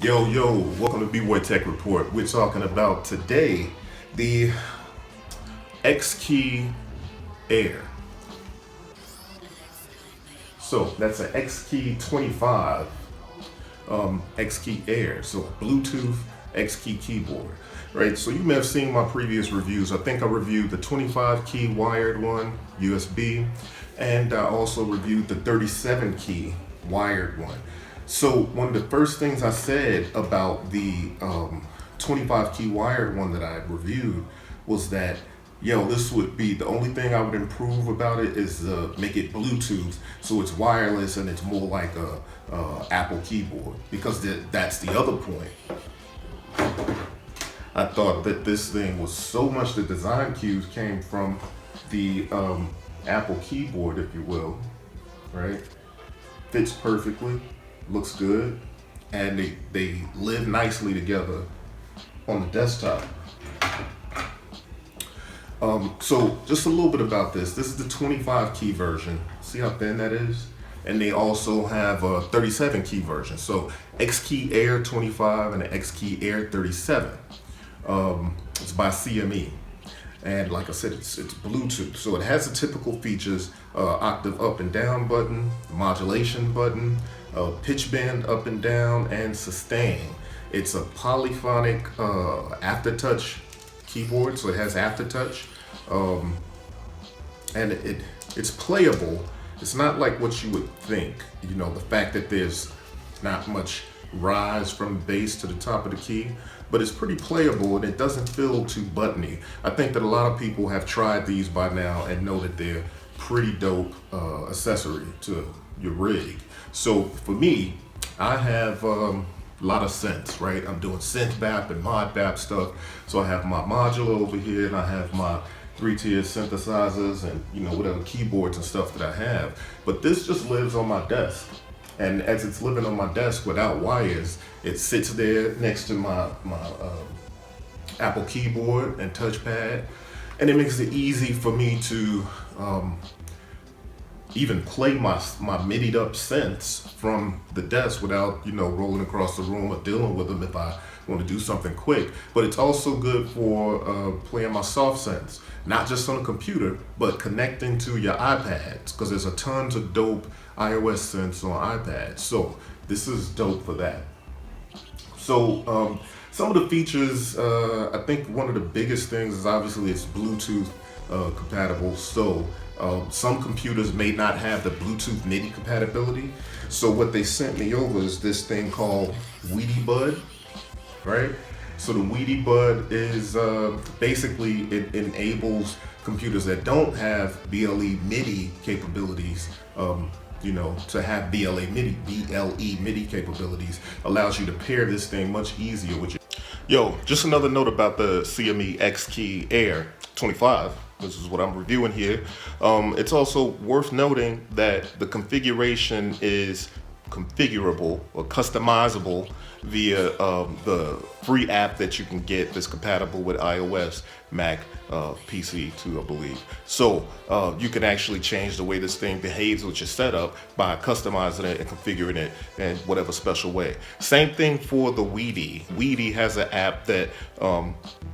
Yo, welcome to B-Boy Tech Report. We're talking about today the XKey Air. So that's an XKey 25 XKey Air. So Bluetooth XKey keyboard, right? So you may have seen my previous reviews. I think I reviewed the 25 key wired one, USB, and I also reviewed the 37 key wired one. So one of the first things I said about the 25 key wired one that I reviewed was that, this would be the only thing I would improve about it is make it Bluetooth, so it's wireless and it's more like a Apple keyboard, because that's the other point. I thought that this thing was so much, the design cues came from the Apple keyboard, if you will, right? Fits perfectly, looks good, and they live nicely together on the desktop. So just a little bit about this. This is the 25 key version. See how thin that is? And they also have a 37 key version. So XKey Air 25 and the XKey Air 37. It's by CME. And like I said, it's Bluetooth. So it has the typical features, octave up and down button, modulation button, pitch bend up and down, and sustain. It's a polyphonic aftertouch keyboard, so it has aftertouch. And it's playable. It's not like what you would think. The fact that there's not much rise from the bass to the top of the key, but it's pretty playable and it doesn't feel too buttony. I think that a lot of people have tried these by now and know that they're pretty dope accessory to your rig. So for me, I have a lot of synths, right? I'm doing synth bap and mod bap stuff. So I have my modular over here and I have my 3-tier synthesizers and whatever keyboards and stuff that I have. But this just lives on my desk. And as it's living on my desk without wires, it sits there next to my Apple keyboard and touchpad. And it makes it easy for me to even play my MIDI'd up synths from the desk without, rolling across the room or dealing with them if I want to do something quick. But it's also good for playing my soft synths, not just on a computer, but connecting to your iPads, because there's a tons of dope iOS synths on iPads. So this is dope for that. So some of the features, I think one of the biggest things is obviously it's Bluetooth compatible. So some computers may not have the Bluetooth MIDI compatibility. So what they sent me over is this thing called Weedy Bud, right? So the Weedy Bud is basically, it enables computers that don't have BLE MIDI capabilities, to have BLE MIDI capabilities, allows you to pair this thing much easier with your. Just another note about the CME XKey Air 25. This is what I'm reviewing here. It's also worth noting that the configuration is configurable or customizable via the free app that you can get that's compatible with iOS, Mac, PC too, I believe. So you can actually change the way this thing behaves with your setup by customizing it and configuring it in whatever special way. Same thing for the Weedy. Weedy has an app that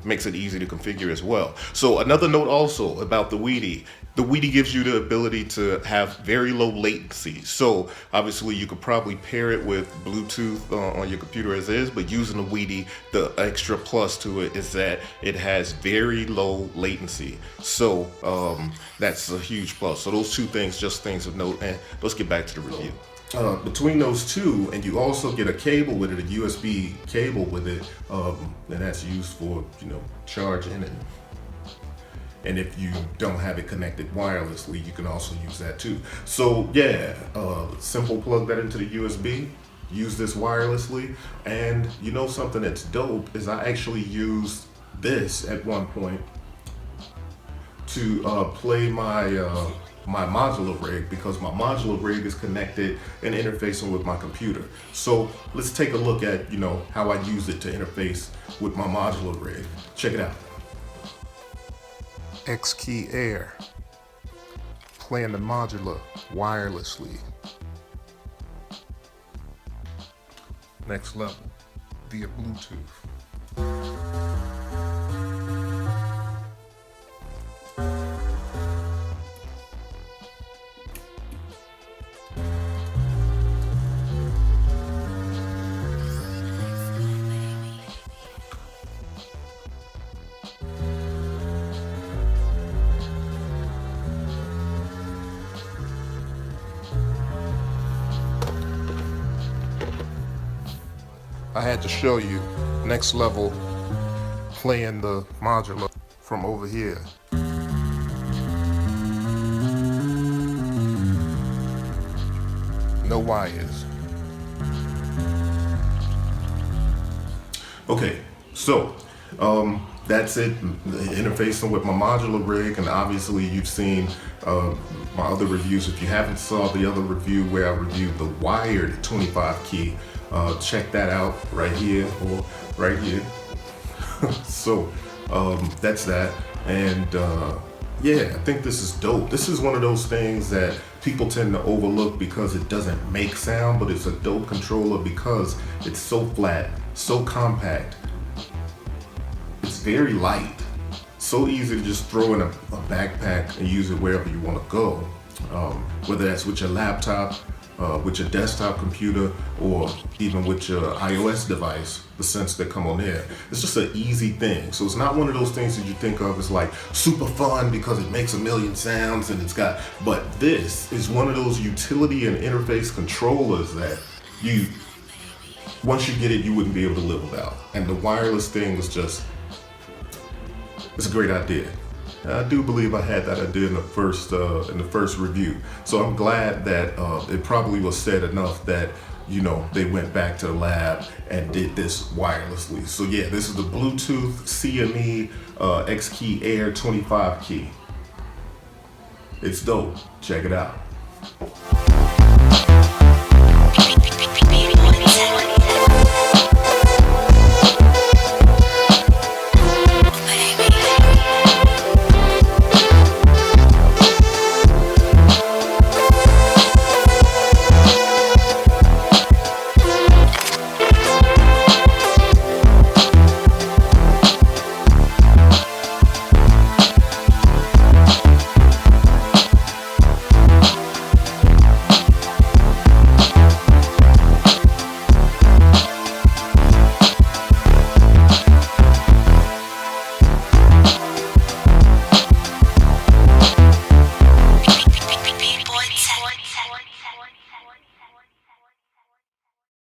makes it easy to configure as well. So another note also about the Weedy. The Weedy gives you the ability to have very low latency. So obviously you could probably pair it with Bluetooth on your computer as is, but using the Weedy, the extra plus to it is that it has very low latency. So that's a huge plus. So those two things, just things of note, and let's get back to the review. Between those two, and you also get a cable with it, a USB cable with it, and that's used for, charging and if you don't have it connected wirelessly, you can also use that too. So simple, plug that into the USB, use this wirelessly, and something that's dope is I actually used this at one point to play my my modular rig, because my modular rig is connected and interfacing with my computer. So let's take a look at how I use it to interface with my modular rig. Check it out. XKey Air, playing the modular wirelessly. Next level. via Bluetooth. I had to show you next level playing the modular from over here. No wires. Okay, so that's it. Interfacing with my modular rig, and obviously you've seen my other reviews. If you haven't saw the other review where I reviewed the wired 25 key, check that out right here or right here. So that's that, and yeah, I think this is dope. This is one of those things that people tend to overlook because it doesn't make sound, but it's a dope controller because it's so flat, so compact. It's very light, so easy to just throw in a backpack and use it wherever you want to go, whether that's with your laptop, with your desktop computer, or even with your iOS device, the scents that come on there. It's just an easy thing. So it's not one of those things that you think of as like super fun because it makes a million sounds and it's got, but this is one of those utility and interface controllers that you, once you get it, you wouldn't be able to live without. And the wireless thing was just, it's a great idea. I do believe I had that idea in the first review. So I'm glad that it probably was said enough that, you know, they went back to the lab and did this wirelessly. So yeah, this is the Bluetooth CME XKey Air 25 key. It's dope. Check it out.